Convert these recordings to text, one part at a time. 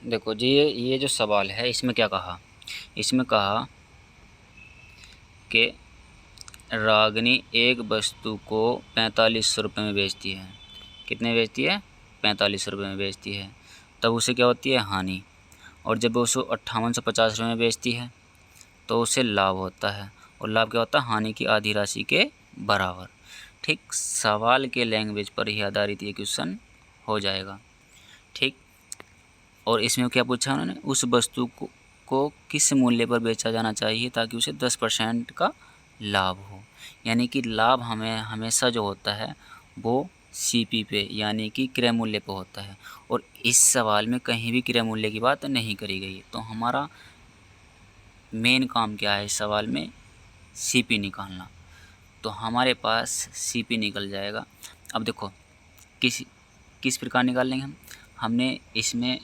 देखो जी, ये जो सवाल है इसमें क्या कहा, इसमें कहा कि रागनी एक वस्तु को 4500 रुपये में बेचती है। कितने बेचती है? 4500 रुपये में बेचती है। तब उसे क्या होती है? हानि। और जब वो उसे 5850 रुपये में बेचती है तो उसे लाभ होता है। और लाभ क्या होता है? हानि की आधी राशि के बराबर। ठीक, सवाल के लैंग्वेज पर ही आधारित ये क्वेश्चन हो जाएगा। ठीक, और इसमें क्या पूछा उन्होंने? उस वस्तु को किस मूल्य पर बेचा जाना चाहिए ताकि उसे 10% का लाभ हो। यानी कि लाभ हमें हमेशा जो होता है वो सीपी पे यानी कि क्रय मूल्य पे होता है। और इस सवाल में कहीं भी क्रय मूल्य की बात नहीं करी गई। तो हमारा मेन काम क्या है इस सवाल में? सीपी निकालना। तो हमारे पास सीपी निकल जाएगा। अब देखो किस प्रकार निकाल लेंगे हम। हमने इसमें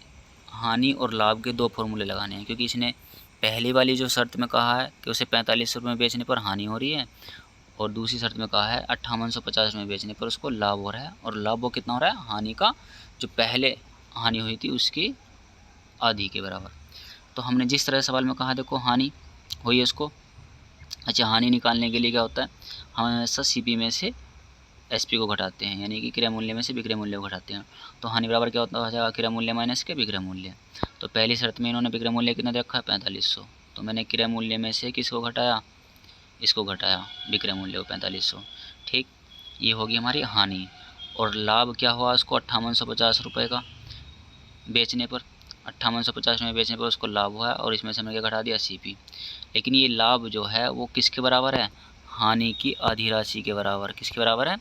हानि और लाभ के दो फॉर्मूले लगाने हैं, क्योंकि इसने पहली वाली जो शर्त में कहा है कि उसे 4500 रुपये में बेचने पर हानि हो रही है, और दूसरी शर्त में कहा है 5850 रुपये में बेचने पर उसको लाभ हो रहा है। और लाभ वो कितना हो रहा है? हानि का जो पहले हानि हुई थी उसकी आधी के बराबर। तो हमने जिस तरह सवाल में कहा, देखो हानि हुई है उसको। अच्छा, हानि निकालने के लिए क्या होता है? हम हमेशा सीपी में से एसपी को घटाते हैं, यानी कि क्रय मूल्य में से विक्रय मूल्य को घटाते हैं। तो हानि बराबर क्या होता है? क्रय मूल्य माइनस के विक्रय मूल्य। तो पहली शर्त में इन्होंने विक्रय मूल्य कितना रखा है? 4500। तो मैंने क्रय मूल्य में से किसको घटाया? इसको घटाया, विक्रय मूल्य को 4500। ठीक, ये होगी हमारी हानि। और लाभ क्या हुआ उसको? 5850 रुपये का बेचने पर, 5850 में बेचने पर उसको लाभ हुआ है। और इसमें से हमने क्या घटा दिया? सीपी। लेकिन ये लाभ जो है वो किसके बराबर है? हानि की आधी राशि के बराबर। किसके बराबर है?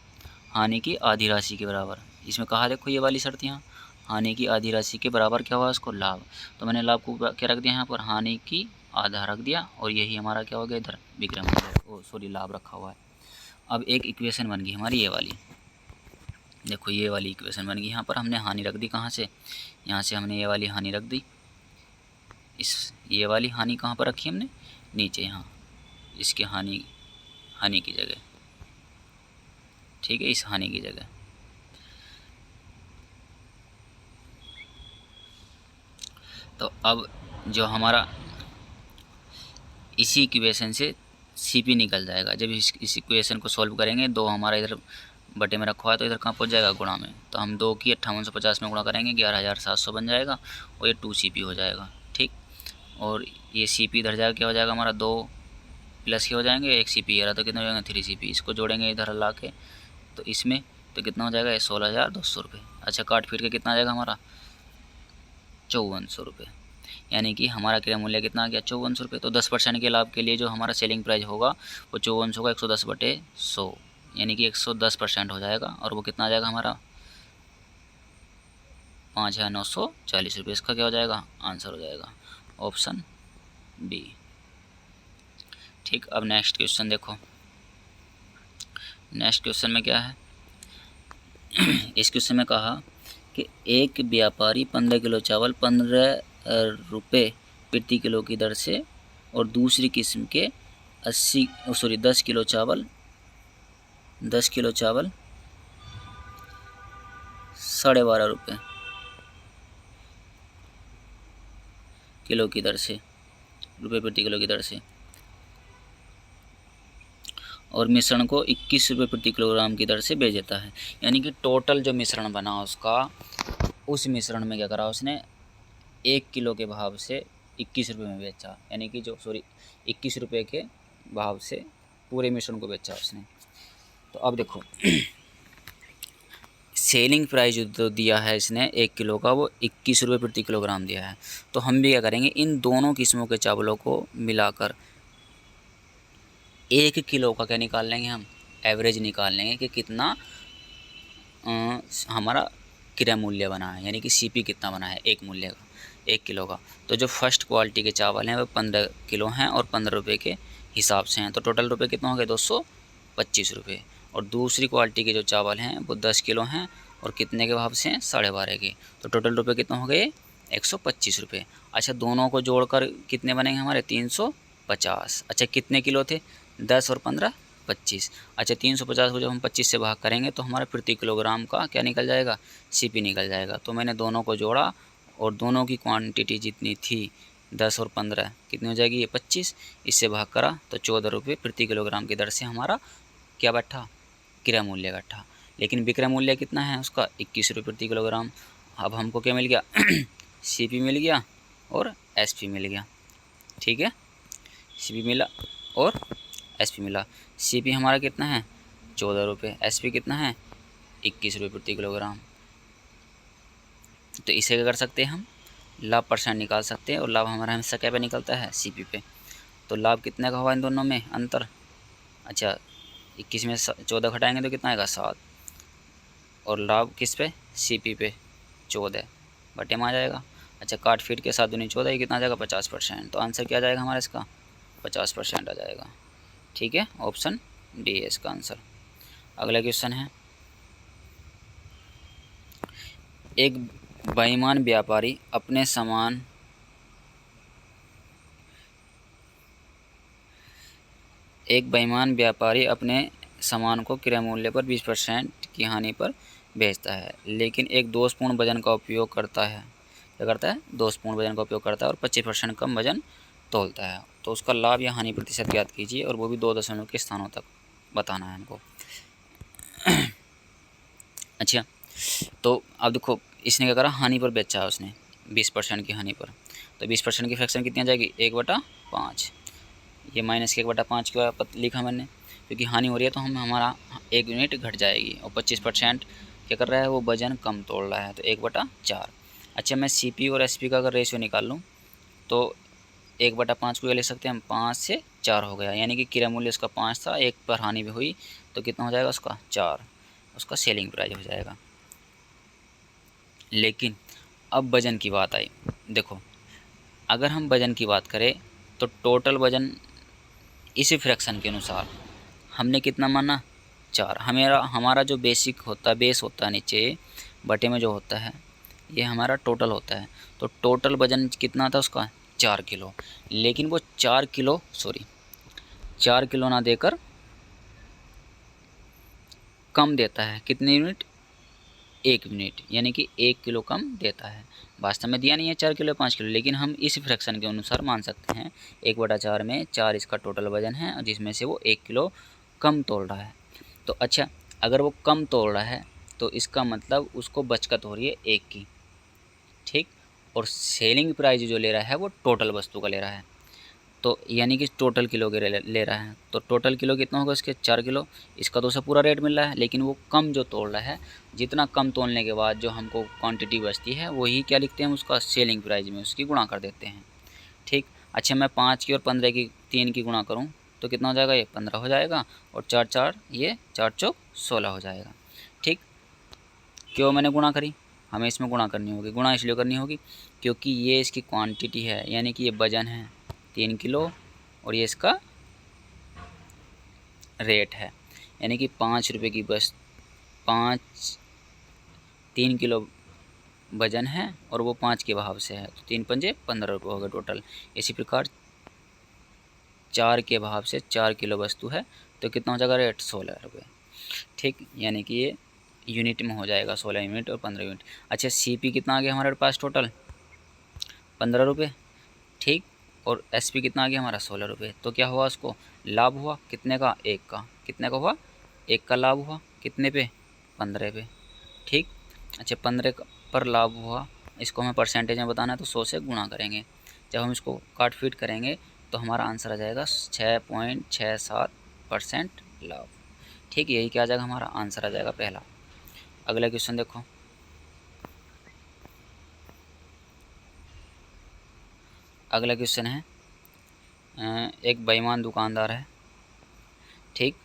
हानि की आधी राशि के बराबर। इसमें कहा देखो ये वाली शर्त, यहाँ हानि की आधी राशि के बराबर क्या हुआ? उसको लाभ। तो मैंने लाभ को क्या रख दिया यहाँ पर? हानि की आधा रख दिया। और यही हमारा क्या हो गया? इधर विक्रय मूल्य, सॉरी लाभ रखा हुआ है। अब एक इक्वेशन बन गई हमारी ये वाली। देखो ये वाली इक्वेशन बन गई। यहाँ पर हमने हानि रख दी, कहाँ से? यहाँ से हमने ये वाली हानि रख दी। ये वाली हानि कहाँ पर रखी हमने? नीचे यहाँ, इसके हानि की जगह। ठीक है, इस हानि की जगह। तो अब जो हमारा इसी इक्वेशन से सीपी निकल जाएगा। जब इस इक्वेशन को सॉल्व करेंगे, दो हमारा इधर बटे में रखा हुआ है तो इधर कहाँ पहुँच जाएगा? गुणा में। तो हम 2 की 5850 में गुणा करेंगे, 11700 बन जाएगा। और ये 2 CP हो जाएगा। ठीक, और ये CP इधर जाएगा, क्या हो जाएगा हमारा? 2 प्लस के हो जाएंगे, 1 CP आ रहा तो कितना हो जाएगा? 3 CP। इसको जोड़ेंगे इधर ला के, तो इसमें तो कितना हो जाएगा? ये 16200 रुपये। अच्छा, काट फिर के कितना आ जाएगा हमारा? 5400 रुपये। यानी कि हमारा क्रय मूल्य कितना आ गया? 5400 रुपये। तो 10% के लाभ के लिए जो हमारा सेलिंग प्राइस होगा वो 5400 का 110/100, यानी कि 110% हो जाएगा। और वो कितना आ जाएगा हमारा? 5940 रुपये। इसका क्या हो जाएगा? आंसर हो जाएगा ऑप्शन बी। ठीक, अब नेक्स्ट क्वेश्चन देखो। नेक्स्ट क्वेश्चन में क्या है? इस क्वेश्चन में कहा कि एक व्यापारी 15 किलो चावल 15 रुपये प्रति किलो की दर से और दूसरी किस्म के 10 किलो चावल 12.5 रुपये किलो की दर से, रुपये प्रति किलो की दर से, और मिश्रण को 21 रुपये प्रति किलोग्राम की दर से बेच देता है। यानी कि टोटल जो मिश्रण बना उसका, उस मिश्रण में क्या करा उसने? 1 किलो के भाव से 21 रुपये में बेचा। यानी कि 21 रुपये के भाव से पूरे मिश्रण को बेचा उसने। तो अब देखो सेलिंग प्राइस जो दिया है इसने 1 किलो का, वो 21 रुपये प्रति किलोग्राम दिया है। तो हम भी क्या करेंगे? इन दोनों किस्मों के चावलों को मिलाकर 1 किलो का क्या निकाल लेंगे? हम एवरेज निकाल लेंगे कि कितना हमारा क्रय मूल्य बना है, यानी कि सीपी कितना बना है एक मूल्य का, 1 किलो का। तो जो फर्स्ट क्वालिटी के चावल हैं वो 15 किलो हैं और 15 रुपये के हिसाब से हैं। तो टोटल रुपये कितना हो गए? 225 रुपये। और दूसरी क्वालिटी के जो चावल हैं वो 10 किलो हैं और कितने के भाव से हैं? 12.5 के। तो टोटल रुपये कितना हो गए? 125 रुपये। अच्छा, दोनों को जोड़कर कितने बनेंगे हमारे? 350। अच्छा, कितने किलो थे? 10 और 15 25। अच्छा, 350 को जब हम 25 से भाग करेंगे तो हमारा प्रति किलोग्राम का क्या निकल जाएगा? सीपी निकल जाएगा। तो मैंने दोनों को जोड़ा और दोनों की क्वांटिटी जितनी थी 10 और 15 कितनी हो जाएगी, ये 25, इससे भाग करा तो 14 रुपये प्रति किलोग्राम की दर से हमारा क्या बैठा, क्रय मूल्य बैठा। लेकिन विक्रय मूल्य कितना है उसका, 21 रुपये प्रति किलोग्राम। अब हमको क्या मिल गया सीपी मिल गया और एसपी मिल गया। ठीक है, सीपी मिला और एसपी मिला। सीपी हमारा कितना है 14 रुपये, एसपी कितना है 21 रुपये प्रति किलोग्राम। तो इसे क्या कर सकते हैं हम, लाभ परसेंट निकाल सकते हैं, और लाभ हमारा हमेशा क्या पे निकलता है, सीपी पे। तो लाभ कितने का हुआ इन दोनों में अंतर, अच्छा 21 में 14 घटाएंगे तो कितना आएगा 7, और लाभ किस पे, सीपी पे 14 बटे में आ जाएगा। अच्छा काट फीट के 7 दूनी 14, ये कितना आ जाएगा 50%। तो आंसर क्या आ जाएगा हमारा इसका 50% आ जाएगा। ठीक है, ऑप्शन डी है इसका आंसर। अगला क्वेश्चन है, एक बेईमान व्यापारी अपने सामान को क्रय मूल्य पर 20% की हानि पर बेचता है, लेकिन एक दोषपूर्ण वजन का उपयोग करता है। क्या करता है, दोषपूर्ण वजन का उपयोग करता है और 25% कम वजन तोलता है। तो उसका लाभ या हानि प्रतिशत ज्ञात कीजिए, और वो भी 2 दशमलव के स्थानों तक बताना है हमको। अच्छा, तो अब देखो इसने क्या करा, हानि पर बेचा है उसने 20% की हानि पर। तो 20% की फ्रैक्शन कितनी आ जाएगी, 1/5। ये माइनस के 1/5 क्यों लिखा मैंने, क्योंकि हानि हो रही है तो हमारा 1 यूनिट घट जाएगी, और 25% क्या कर रहा है, वो वजन कम तोड़ रहा है, तो 1/4। अच्छा मैं सीपी और एसपी का अगर रेशियो निकाल लूँ तो 1/5 को ये ले सकते हैं हम, 5 से 4 हो गया, यानी कि क्रय मूल्य उसका 5 था, 1 पर हानि भी हुई तो कितना हो जाएगा उसका 4, उसका सेलिंग प्राइस हो जाएगा। लेकिन अब वजन की बात आई, देखो अगर हम वजन की बात करें तो टोटल वजन इसी फ्रैक्शन के अनुसार हमने कितना माना 4। हमारा जो बेसिक होता है, बेस होता है नीचे बटे में जो होता है, ये हमारा टोटल होता है। तो टोटल वजन कितना था उसका 4 किलो, लेकिन वो 4 किलो ना देकर कम देता है, कितने यूनिट, 1 यूनिट, यानी कि 1 किलो कम देता है। वास्तव में दिया नहीं है 4 किलो 5 किलो, लेकिन हम इस फ्रैक्शन के अनुसार मान सकते हैं 1/4 में 4 इसका टोटल वजन है, जिसमें से वो 1 किलो कम तोल रहा है। तो अच्छा अगर वो कम तोल रहा है तो इसका मतलब उसको बचत हो रही है 1 की, ठीक, और सेलिंग प्राइस जो ले रहा है वो टोटल वस्तु का ले रहा है, तो यानी कि टोटल किलो के ले रहा है। तो टोटल किलो कितना होगा इसके 4 किलो, इसका तो उसे पूरा रेट मिल रहा है, लेकिन वो कम जो तोल रहा है, जितना कम तोलने के बाद जो हमको क्वांटिटी बचती है वही क्या लिखते हैं हम, उसका सेलिंग प्राइस में उसकी गुणा कर देते हैं। ठीक, अच्छा मैं 5 की और 15 की 3 की गुणा करूँ तो कितना हो जाएगा, ये 15 हो जाएगा, और 4 4 ये 4 चौक 16 हो जाएगा। ठीक, क्यों मैंने गुणा करी, हमें इसमें गुणा करनी होगी। गुणा इसलिए करनी होगी क्योंकि ये इसकी क्वांटिटी है, यानी कि ये वजन है 3 किलो, और ये इसका रेट है, यानी कि 5 रुपये की बस 3 किलो वजन है और वो 5 के भाव से है, तो 3 पंजे 15 रुपये हो गए टोटल। इसी प्रकार 4 के भाव से 4 किलो वस्तु है तो कितना हो जाएगा रेट, 16 रुपये। ठीक, यानी कि ये यूनिट में हो जाएगा, 16 यूनिट और 15 यूनिट। अच्छा सीपी कितना आ गया हमारे पास टोटल 15 रुपये, ठीक, और एसपी कितना आ गया हमारा 16 रुपये। तो क्या हुआ, उसको लाभ हुआ कितने का, 1 का, कितने का हुआ 1 का लाभ हुआ, कितने पे 15 पे। ठीक, अच्छा 15 पर लाभ हुआ, इसको हमें परसेंटेज में बताना है तो 100 से गुणा करेंगे। जब हम इसको काट फीट करेंगे तो हमारा आंसर आ जाएगा 6.67% लाभ। ठीक, यही क्या आ जाएगा, हमारा आंसर आ जाएगा पहला। अगला क्वेश्चन देखो, अगला क्वेश्चन है, एक बेईमान दुकानदार है, ठीक,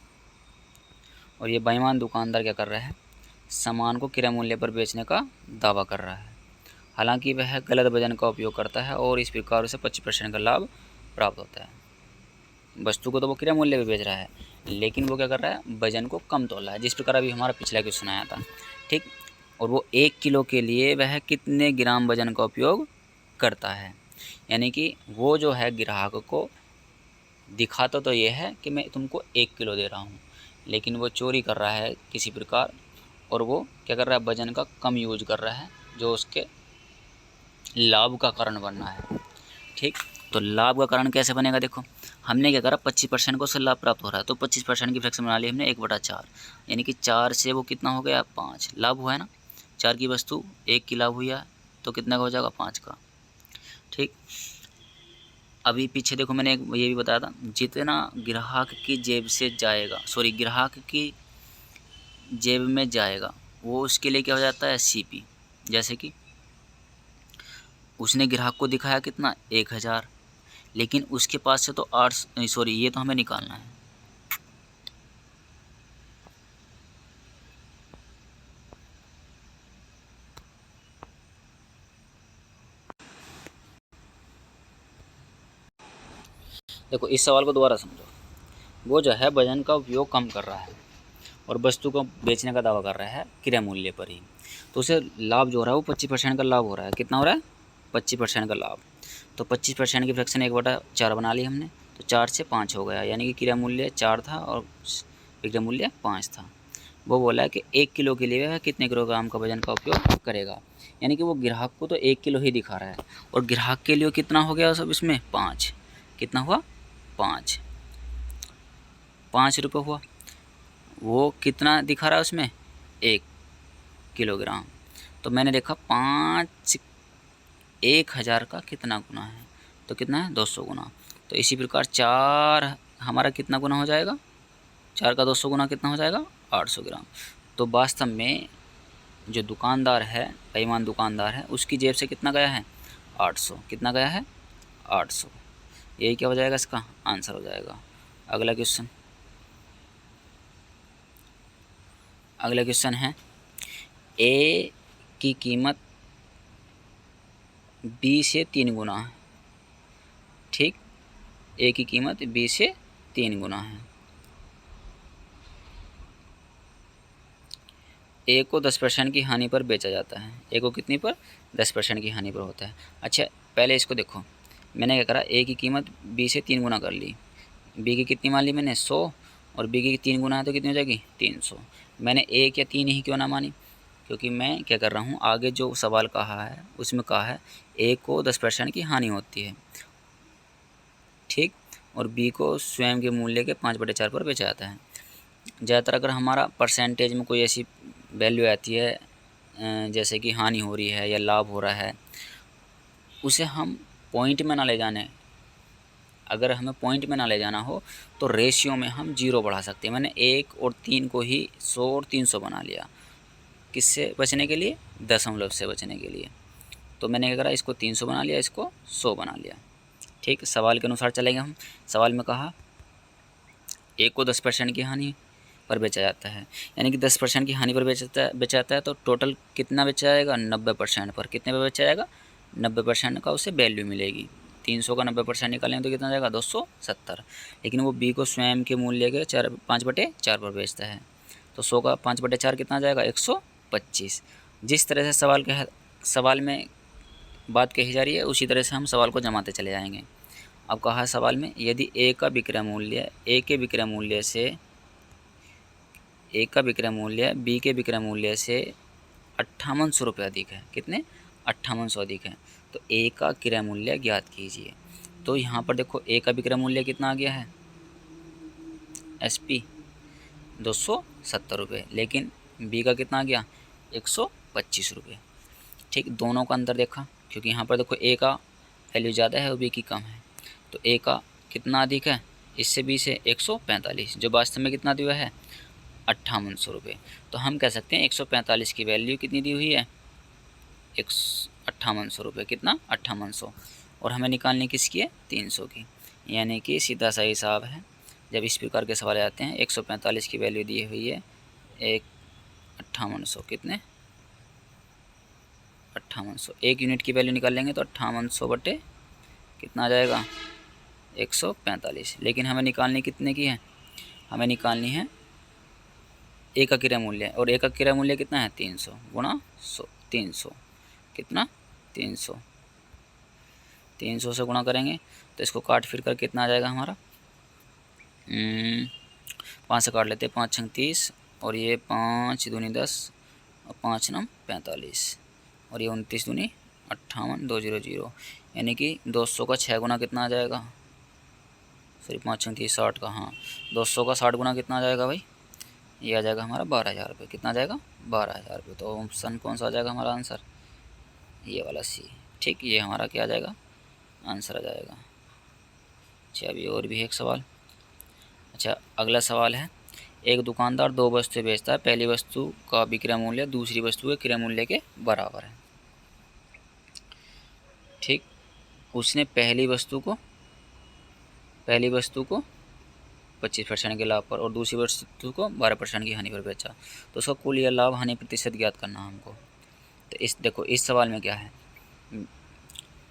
और ये बेईमान दुकानदार क्या कर रहा है, सामान को क्रय मूल्य पर बेचने का दावा कर रहा है, हालांकि वह गलत वजन का उपयोग करता है और इस प्रकार उसे 25% का लाभ प्राप्त होता है। वस्तु को तो वो क्रय मूल्य पर बेच रहा है, लेकिन वो क्या कर रहा है, वजन को कम तोल रहा है, जिस प्रकार अभी हमारा पिछला क्वेश्चन आया था। ठीक, और वो 1 किलो के लिए वह कितने ग्राम वजन का उपयोग करता है, यानी कि वो जो है ग्राहक को दिखाता तो ये है कि मैं तुमको 1 किलो दे रहा हूँ, लेकिन वो चोरी कर रहा है किसी प्रकार, और वो क्या कर रहा है, वजन का कम यूज कर रहा है जो उसके लाभ का कारण बनना है। ठीक, तो लाभ का कारण कैसे बनेगा? देखो हमने क्या करा, 25% को उससे लाभ प्राप्त हो रहा है, तो 25% की फ्रैक्शन बना ली हमने 1/4, यानी कि 4 से वो कितना हो गया, 5 लाभ हुआ है ना। 4 की वस्तु 1 की लाभ हुई है, तो कितना का हो जाएगा, 5 का। ठीक, अभी पीछे देखो मैंने एक ये भी बताया था, जितना ग्राहक की जेब से जाएगा, सॉरी ग्राहक की जेब में जाएगा, वो उसके लिए क्या हो जाता है, सीपी। जैसे कि उसने ग्राहक को दिखाया कितना, 1000, लेकिन उसके पास से तो 8, सॉरी ये तो हमें निकालना है। देखो इस सवाल को दोबारा समझो। वो जो है वजन का उपयोग कम कर रहा है और वस्तु को बेचने का दावा कर रहा है क्रय मूल्य पर ही, तो उसे लाभ जो हो रहा है वो 25% का लाभ हो रहा है। कितना हो रहा है, 25% का लाभ। तो 25% की फ्रैक्शन 1/4 बना ली हमने, तो 4 से 5 हो गया, यानी कि क्रय मूल्य 4 था और विक्रय मूल्य 5 था। वो बोला है कि 1 किलो के लिए वह कितने किलोग्राम का वजन का उपयोग करेगा, यानी कि वो ग्राहक को तो 1 किलो ही दिखा रहा है और ग्राहक के लिए कितना हो गया सब इसमें, 5। कितना हुआ, 5 रुपये हुआ। वो कितना दिखा रहा है उसमें, 1 किलोग्राम। तो मैंने देखा 5 1000 का कितना गुना है, तो कितना है, 200 गुना। तो इसी प्रकार 4 हमारा कितना गुना हो जाएगा, 4 का 200 गुना कितना हो जाएगा, 800 ग्राम। तो वास्तव में जो दुकानदार है, बेईमान दुकानदार है, उसकी जेब से कितना गया है, 800। कितना गया है, 800। यही क्या हो जाएगा, इसका आंसर हो जाएगा। अगला क्वेश्चन, अगला क्वेश्चन है, ए की कीमत बी से 3 गुना है। ठीक, ए की कीमत बी से 3 गुना है। ए को 10% की हानि पर बेचा जाता है। ए को कितनी पर, 10% की हानि पर होता है। अच्छा पहले इसको देखो, मैंने क्या करा, ए की कीमत बी से 3 गुना कर ली, बी की कितनी मान ली मैंने, 100, और बी की 3 गुना है तो कितनी हो जाएगी, 300। मैंने 1 या 3 ही क्यों ना मानी, क्योंकि मैं क्या कर रहा हूँ, आगे जो सवाल कहा है उसमें कहा है ए को 10% की हानि होती है। ठीक, और बी को स्वयं के मूल्य के 5/4 पर बेचा जाता है। ज़्यादातर अगर हमारा परसेंटेज में कोई ऐसी वैल्यू आती है जैसे कि हानि हो रही है या लाभ हो रहा है, उसे हम पॉइंट में ना ले जाने, अगर हमें पॉइंट में ना ले जाना हो तो रेशियो में हम 0 बढ़ा सकते हैं। मैंने 1 और 3 को ही 100 और 300 बना लिया, किससे बचने के लिए, दशमलव से बचने के लिए। तो मैंने क्या करा, इसको 300 बना लिया, इसको 100 बना लिया। ठीक, सवाल के अनुसार चलेंगे हम। सवाल में कहा ए को 10% की हानि पर बेचा जाता है, यानी कि 10% की हानि पर बेचा जाता है, तो टोटल कितना बेचा जाएगा, 90% पर। कितने पर बेचा जाएगा, 90% का उसे वैल्यू मिलेगी। 300 का 90% निकालेंगे तो कितना जाएगा, 270। लेकिन वो बी को स्वयं के मूल्य के 5/4 पर बेचता है, तो 100 का 5/4 कितना जाएगा, 125। जिस तरह से सवाल में बात कही जा रही है उसी तरह से हम सवाल को जमाते चले जाएंगे। अब कहा है सवाल में, यदि ए का विक्रय मूल्य बी के विक्रय मूल्य से 5800 रुपये अधिक है। कितने, 5800 अधिक है, तो ए का क्रय मूल्य ज्ञात कीजिए। तो यहाँ पर देखो ए का विक्रय मूल्य कितना आ गया है, SP 270 रुपये, लेकिन बी का कितना आ गया, 125 रुपये। ठीक, दोनों का अंतर देखा, क्योंकि यहाँ पर देखो ए का वैल्यू ज़्यादा है और बी की कम है, तो ए का कितना अधिक है, इससे बी से 145, जो वास्तव में कितना दिया है, 5800 रुपये। तो हम कह सकते हैं 145 की वैल्यू कितनी दी हुई है, 5800 रुपये। कितना, 5800, और हमें निकालनी किसकी है, 300 की। यानी कि सीधा सा हिसाब है। जब इस प्रकार के सवाल आते हैं, 145 की वैल्यू दी हुई है, 5800, कितने, 5800। 1 यूनिट की वैल्यू निकाल लेंगे तो 5800 बटे कितना आ जाएगा, 145। लेकिन हमें निकालनी कितने की है, हमें निकालनी है ए का क्रय मूल्य, और ए का क्रय मूल्य कितना है, 300 गुणा 100, 300 कितना, 300 से गुणा करेंगे तो इसको काट फिर कर कितना आ जाएगा हमारा, 5 से काट लेते हैं, 5 छंग 30, और ये 5 दूनी 10, और 5 नम 45, और ये 29 दूनी 58,200, यानी कि 200 का 6 गुना कितना आ जाएगा, सॉरी 5 30 60 का, हाँ 200 का 60 गुना कितना आ जाएगा भाई, ये आ जाएगा हमारा 12,000 रुपये। कितना आ जाएगा, 12,000 रुपये। तो ऑप्शन कौन सा आ जाएगा हमारा आंसर, ये वाला सी। ठीक, ये हमारा क्या आ जाएगा, आंसर आ जाएगा। अच्छा अभी और भी एक सवाल। अच्छा अगला सवाल है, एक दुकानदार दो वस्तुएं बेचता है, पहली वस्तु का विक्रय मूल्य दूसरी वस्तु के क्रय मूल्य के बराबर है। ठीक, उसने पहली वस्तु को 25% के लाभ पर और दूसरी वस्तु को 12% की हानि पर बेचा, तो उसका कुल या लाभ हानि प्रतिशत ज्ञात करना हमको। तो इस देखो इस सवाल में क्या है,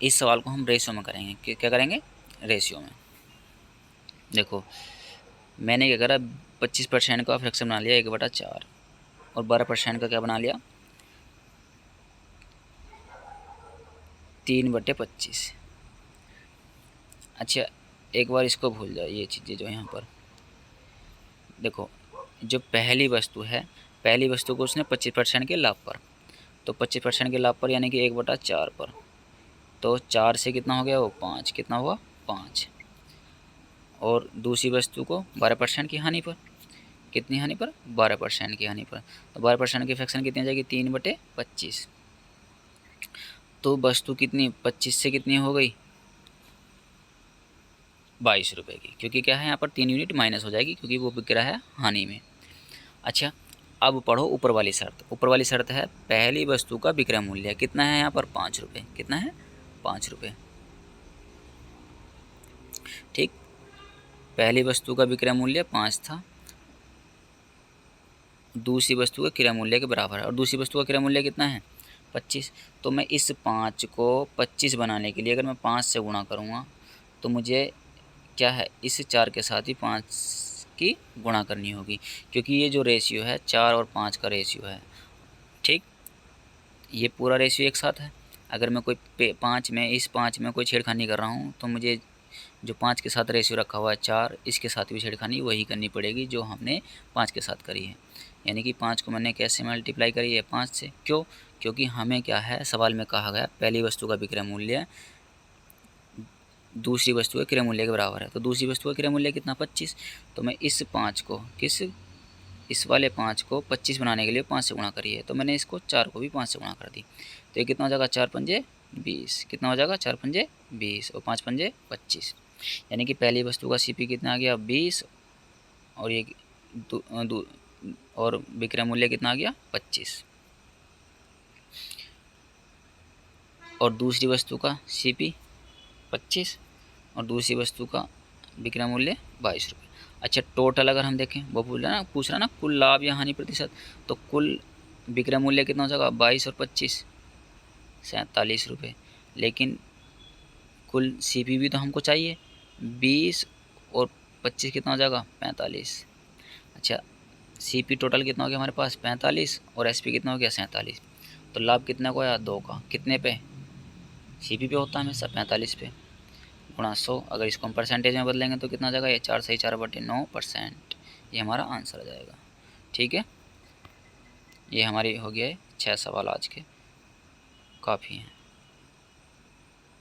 इस सवाल को हम रेशियो में करेंगे। क्या करेंगे, रेशियो में। देखो मैंने क्या करा, 25% का फ्रैक्शन बना लिया 1/4 और 12% का क्या बना लिया 3/25। अच्छा एक बार इसको भूल जाओ, ये चीज़ें जो यहाँ पर देखो, जो पहली वस्तु है, पहली वस्तु को उसने 25% के लाभ पर, तो 25% के लाभ पर यानी कि 1/4 पर, तो 4 से कितना हो गया वो 5, कितना हुआ 5। और दूसरी वस्तु को 12% की हानि पर, कितनी हानि पर 12% की हानि पर, तो 12% की फ्रैक्शन कितनी आ जाएगी 3/25। तो वस्तु कितनी 25 से कितनी हो गई 22 रुपये की, क्योंकि क्या है यहाँ पर 3 यूनिट माइनस हो जाएगी क्योंकि वो बिक रहा है हानि में। अच्छा अब पढ़ो ऊपर वाली शर्त। ऊपर वाली शर्त है पहली वस्तु का विक्रय मूल्य कितना है यहाँ पर 5 रुपये, कितना है 5 रुपये। ठीक, पहली वस्तु का विक्रय मूल्य 5 था, दूसरी वस्तु के क्रय मूल्य के बराबर है, और दूसरी वस्तु का क्रय मूल्य कितना है 25। तो मैं इस 5 को 25 बनाने के लिए अगर मैं 5 से गुणा करूँगा तो मुझे क्या है इस 4 के साथ ही 5 की गुणा करनी होगी, क्योंकि ये जो रेशियो है 4 और 5 का रेशियो है। ठीक, ये पूरा रेशियो एक साथ है। अगर मैं कोई 5 में कोई छेड़खानी कर रहा हूँ तो मुझे जो 5 के साथ रेशियो रखा हुआ है 4, इसके साथ भी छेड़खानी वही करनी पड़ेगी जो हमने 5 के साथ करी है। यानी कि 5 को मैंने कैसे मल्टीप्लाई करी है 5 से, क्यों, क्योंकि हमें क्या है सवाल में कहा गया पहली वस्तु का विक्रय मूल्य दूसरी वस्तु के क्रय मूल्य के बराबर है, तो दूसरी वस्तु का क्रय मूल्य कितना 25। तो मैं इस 5 को इस वाले 5 को 25 बनाने के लिए 5 से गुणा करी है, तो मैंने इसको 4 को भी 5 से गुणा कर दी। तो ये कितना हो जाएगा 4 पंजे 20, कितना हो जाएगा 4 पंजे 20 और 5 पंजे 25, यानी कि पहली वस्तु का सीपी कितना आ गया 20 और ये और विक्रय मूल्य कितना आ गया 25, और दूसरी वस्तु का सीपी 25 और दूसरी वस्तु का विक्रय मूल्य 22 रुपये। अच्छा टोटल अगर हम देखें, वो पूछ रहा ना कुल लाभ या हानि प्रतिशत, तो कुल विक्रय मूल्य कितना हो जाएगा 22 और 25 47 रुपये, लेकिन कुल सीपी भी तो हमको चाहिए 20 और 25 कितना हो जाएगा 45। अच्छा सीपी टोटल कितना हो गया हमारे पास 45 और एसपी कितना हो गया 47, तो लाभ कितना को आया 2 का, कितने पे सीपी पे होता है हमेशा 45 पे, गुणा 100। अगर इसको हम परसेंटेज में बदलेंगे तो कितना जाएगा ये 4 सही 4/9%, ये हमारा आंसर आ जाएगा। ठीक है, ये हमारी हो गया है 6 सवाल आज के, काफ़ी हैं।